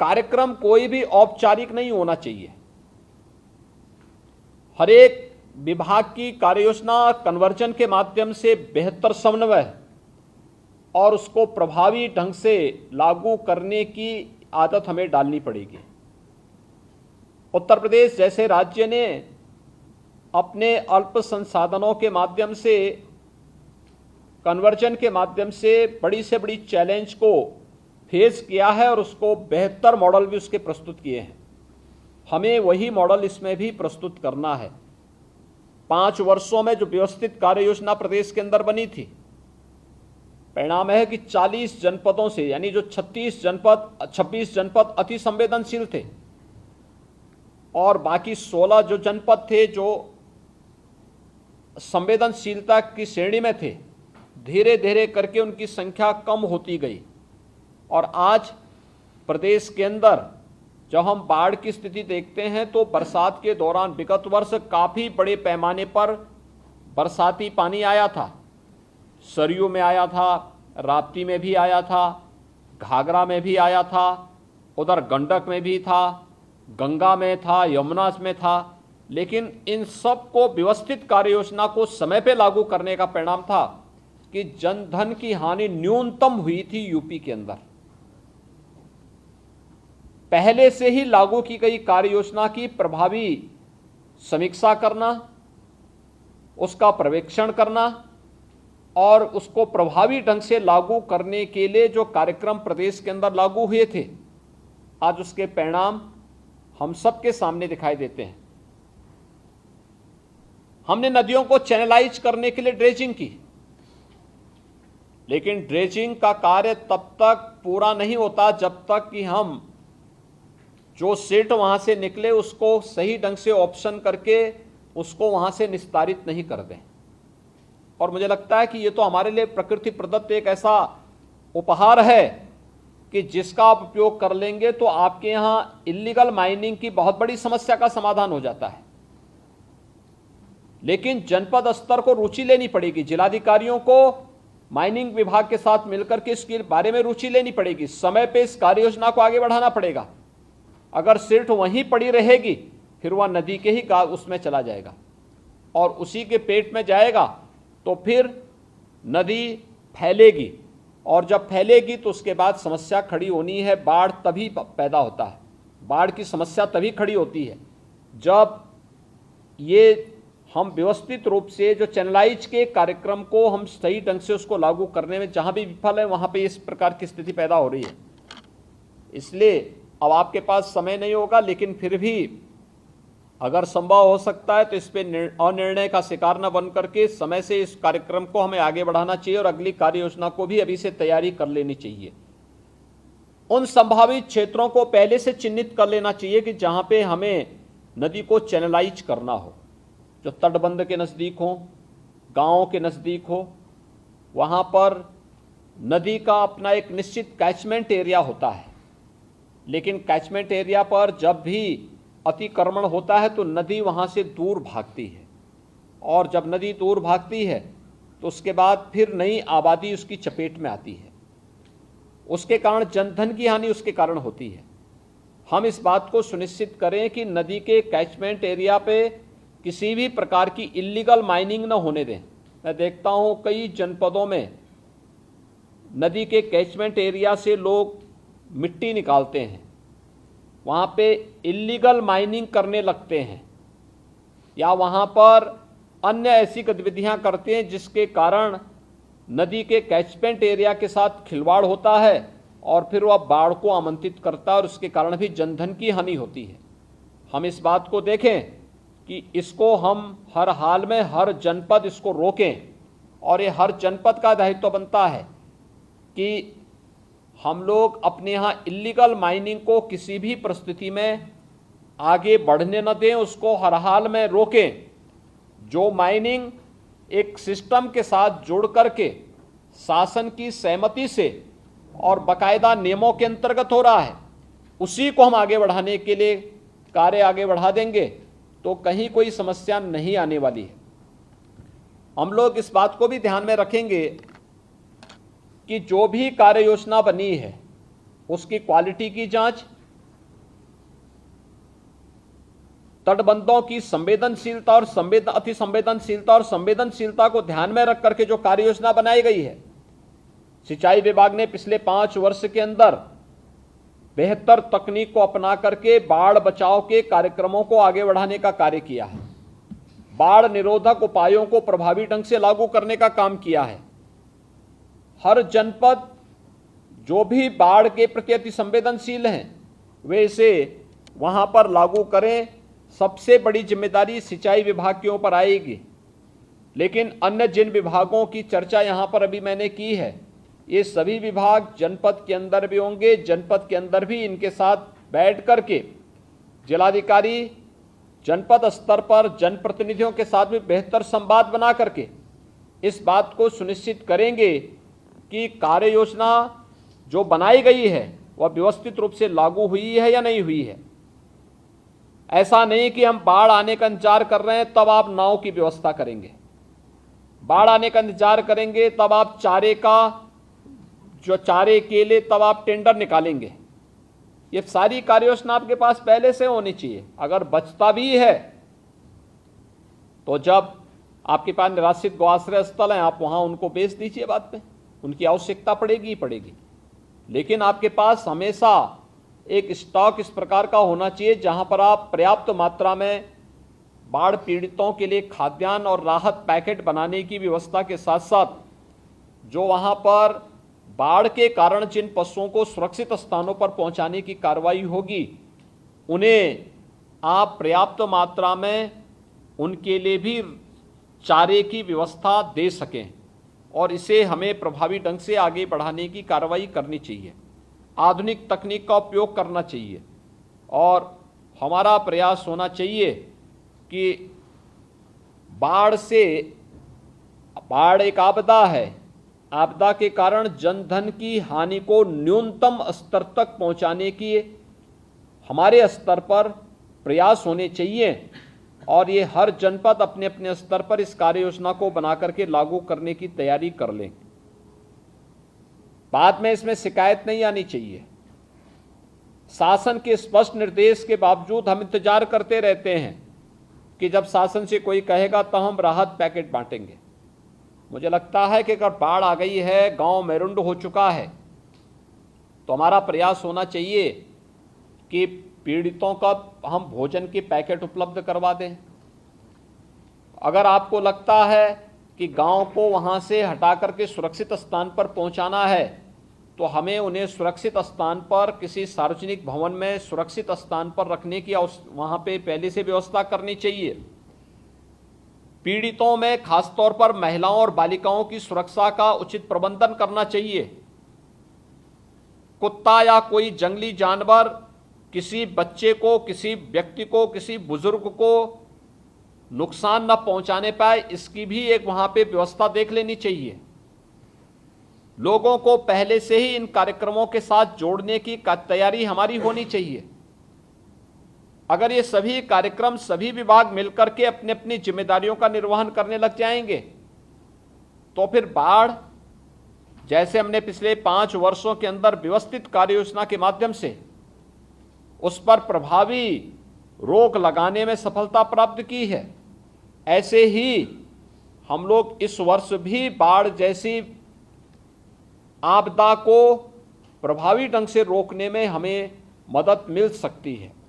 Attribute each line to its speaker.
Speaker 1: कार्यक्रम कोई भी औपचारिक नहीं होना चाहिए। हर एक विभाग की कार्ययोजना कन्वर्जन के माध्यम से बेहतर समन्वय और उसको प्रभावी ढंग से लागू करने की आदत हमें डालनी पड़ेगी। उत्तर प्रदेश जैसे राज्य ने अपने अल्प संसाधनों के माध्यम से कन्वर्जन के माध्यम से बड़ी से बड़ी चैलेंज को फेस किया है और उसको बेहतर मॉडल भी उसके प्रस्तुत किए हैं। हमें वही मॉडल इसमें भी प्रस्तुत करना है। 5 वर्षों में जो व्यवस्थित कार्य योजना प्रदेश के अंदर बनी थी, परिणाम है कि 40 जनपदों से, यानी जो 26 जनपद अति संवेदनशील थे और बाकी 16 जो जनपद थे जो संवेदनशीलता की श्रेणी में थे, धीरे धीरे करके उनकी संख्या कम होती गई। और आज प्रदेश के अंदर जब हम बाढ़ की स्थिति देखते हैं तो बरसात के दौरान विगत वर्ष काफ़ी बड़े पैमाने पर बरसाती पानी आया था। सरयू में आया था, राप्ती में भी आया था, घाघरा में भी आया था, उधर गंडक में भी था, गंगा में था, यमुना में था। लेकिन इन सब को व्यवस्थित कार्य योजना को समय पे लागू करने का परिणाम था कि जनधन की हानि न्यूनतम हुई थी यूपी के अंदर। पहले से ही लागू की गई कार्य योजना की प्रभावी समीक्षा करना, उसका पर्यवेक्षण करना और उसको प्रभावी ढंग से लागू करने के लिए जो कार्यक्रम प्रदेश के अंदर लागू हुए थे, आज उसके परिणाम हम सबके सामने दिखाई देते हैं। हमने नदियों को चैनलाइज करने के लिए ड्रेजिंग की, लेकिन ड्रेजिंग का कार्य तब तक पूरा नहीं होता जब तक कि हम जो सिल्ट वहां से निकले उसको सही ढंग से ऑप्शन करके उसको वहां से निस्तारित नहीं कर दें। और मुझे लगता है कि ये तो हमारे लिए प्रकृति प्रदत्त एक ऐसा उपहार है कि जिसका आप उपयोग कर लेंगे तो आपके यहां इल्लीगल माइनिंग की बहुत बड़ी समस्या का समाधान हो जाता है। लेकिन जनपद स्तर को रुचि लेनी पड़ेगी, जिलाधिकारियों को माइनिंग विभाग के साथ मिलकर के इसके बारे में रुचि लेनी पड़ेगी, समय पे इस कार्य योजना को आगे बढ़ाना पड़ेगा। अगर सिर्फ वहीं पड़ी रहेगी फिर वह नदी के ही उसमें चला जाएगा और उसी के पेट में जाएगा तो फिर नदी फैलेगी और जब फैलेगी तो उसके बाद समस्या खड़ी होनी है। बाढ़ तभी पैदा होता है, बाढ़ की समस्या तभी खड़ी होती है जब ये हम व्यवस्थित रूप से जो चैनलाइज के कार्यक्रम को हम सही ढंग से उसको लागू करने में जहां भी विफल है वहां पे इस प्रकार की स्थिति पैदा हो रही है। इसलिए अब आपके पास समय नहीं होगा, लेकिन फिर भी अगर संभव हो सकता है तो इस पे अनिर्णय का शिकार न बन करके समय से इस कार्यक्रम को हमें आगे बढ़ाना चाहिए और अगली कार्य योजना को भी अभी से तैयारी कर लेनी चाहिए। उन संभावित क्षेत्रों को पहले से चिन्हित कर लेना चाहिए कि जहां पे हमें नदी को चैनलाइज करना हो, जो तटबंध के नज़दीक हो, गाँव के नज़दीक हो, वहाँ पर नदी का अपना एक निश्चित कैचमेंट एरिया होता है। लेकिन कैचमेंट एरिया पर जब भी अतिक्रमण होता है तो नदी वहाँ से दूर भागती है और जब नदी दूर भागती है तो उसके बाद फिर नई आबादी उसकी चपेट में आती है। उसके कारण जनधन की हानि उसके कारण होती है। हम इस बात को सुनिश्चित करें कि नदी के कैचमेंट एरिया पे किसी भी प्रकार की इल्लीगल माइनिंग न होने दें। मैं देखता हूँ कई जनपदों में नदी के कैचमेंट एरिया से लोग मिट्टी निकालते हैं, वहाँ पे इल्लीगल माइनिंग करने लगते हैं या वहाँ पर अन्य ऐसी गतिविधियाँ करते हैं जिसके कारण नदी के कैचमेंट एरिया के साथ खिलवाड़ होता है और फिर वह बाढ़ को आमंत्रित करता है और उसके कारण भी जनधन की हानि होती है। हम इस बात को देखें कि इसको हम हर हाल में हर जनपद इसको रोकें और ये हर जनपद का दायित्व बनता है कि हम लोग अपने यहाँ इल्लीगल माइनिंग को किसी भी परिस्थिति में आगे बढ़ने न दें, उसको हर हाल में रोकें। जो माइनिंग एक सिस्टम के साथ जुड़ करके शासन की सहमति से और बाकायदा नियमों के अंतर्गत हो रहा है, उसी को हम आगे बढ़ाने के लिए कार्य आगे बढ़ा देंगे तो कहीं कोई समस्या नहीं आने वाली है। हम लोग इस बात को भी ध्यान में रखेंगे कि जो भी कार्य योजना बनी है उसकी क्वालिटी की जांच तटबंधों की संवेदनशीलता और अति संवेदनशीलता और संवेदनशीलता को ध्यान में रख करके जो कार्य योजना बनाई गई है, सिंचाई विभाग ने पिछले 5 वर्ष के अंदर बेहतर तकनीक को अपना करके बाढ़ बचाव के कार्यक्रमों को आगे बढ़ाने का कार्य किया है। बाढ़ निरोधक उपायों को प्रभावी ढंग से लागू करने का काम किया है। हर जनपद जो भी बाढ़ के प्रति अति संवेदनशील हैं वे इसे वहां पर लागू करें। सबसे बड़ी जिम्मेदारी सिंचाई विभाग के ऊपर आएगी, लेकिन अन्य जिन विभागों की चर्चा यहां पर अभी मैंने की है, ये सभी विभाग जनपद के अंदर भी होंगे। जनपद के अंदर भी इनके साथ बैठ करके जिलाधिकारी जनपद स्तर पर जनप्रतिनिधियों के साथ भी बेहतर संवाद बना करके इस बात को सुनिश्चित करेंगे कि कार्य योजना जो बनाई गई है वह व्यवस्थित रूप से लागू हुई है या नहीं हुई है। ऐसा नहीं कि हम बाढ़ आने का इंतजार कर रहे हैं तब आप नाव की व्यवस्था करेंगे, बाढ़ आने का इंतजार करेंगे तब आप चारे के लिए तब आप टेंडर निकालेंगे। ये सारी कार्य योजना आपके पास पहले से होनी चाहिए। अगर बचता भी है तो जब आपके पास निराश्रित गौआश्रय स्थल हैं आप वहां उनको बेच दीजिए, बाद में उनकी आवश्यकता पड़ेगी ही पड़ेगी। लेकिन आपके पास हमेशा एक स्टॉक इस प्रकार का होना चाहिए जहां पर आप पर्याप्त मात्रा में बाढ़ पीड़ितों के लिए खाद्यान्न और राहत पैकेट बनाने की व्यवस्था के साथ साथ जो वहां पर बाढ़ के कारण जिन पशुओं को सुरक्षित स्थानों पर पहुंचाने की कार्रवाई होगी उन्हें आप पर्याप्त मात्रा में उनके लिए भी चारे की व्यवस्था दे सकें, और इसे हमें प्रभावी ढंग से आगे बढ़ाने की कार्रवाई करनी चाहिए। आधुनिक तकनीक का उपयोग करना चाहिए और हमारा प्रयास होना चाहिए कि बाढ़ एक आपदा है। आपदा के कारण जनधन की हानि को न्यूनतम स्तर तक पहुंचाने की हमारे स्तर पर प्रयास होने चाहिए, और ये हर जनपद अपने अपने स्तर पर इस कार्य योजना को बना करके लागू करने की तैयारी कर लें। बाद में इसमें शिकायत नहीं आनी चाहिए। शासन के स्पष्ट निर्देश के बावजूद हम इंतजार करते रहते हैं कि जब शासन से कोई कहेगा तो हम राहत पैकेट बांटेंगे। मुझे लगता है कि अगर बाढ़ आ गई है, गांव मेरुंड हो चुका है, तो हमारा प्रयास होना चाहिए कि पीड़ितों का हम भोजन के पैकेट उपलब्ध करवा दें। अगर आपको लगता है कि गांव को वहां से हटा करके सुरक्षित स्थान पर पहुंचाना है तो हमें उन्हें सुरक्षित स्थान पर किसी सार्वजनिक भवन में सुरक्षित स्थान पर रखने की वहां पे पहले से व्यवस्था करनी चाहिए। पीड़ितों में खासतौर पर महिलाओं और बालिकाओं की सुरक्षा का उचित प्रबंधन करना चाहिए। कुत्ता या कोई जंगली जानवर किसी बच्चे को, किसी व्यक्ति को, किसी बुजुर्ग को नुकसान न पहुंचाने पाए, इसकी भी एक वहां पे व्यवस्था देख लेनी चाहिए। लोगों को पहले से ही इन कार्यक्रमों के साथ जोड़ने की तैयारी हमारी होनी चाहिए। अगर ये सभी कार्यक्रम सभी विभाग मिलकर के अपनी अपनी जिम्मेदारियों का निर्वहन करने लग जाएंगे तो फिर बाढ़, जैसे हमने पिछले 5 वर्षों के अंदर व्यवस्थित कार्य योजना के माध्यम से उस पर प्रभावी रोक लगाने में सफलता प्राप्त की है, ऐसे ही हम लोग इस वर्ष भी बाढ़ जैसी आपदा को प्रभावी ढंग से रोकने में हमें मदद मिल सकती है।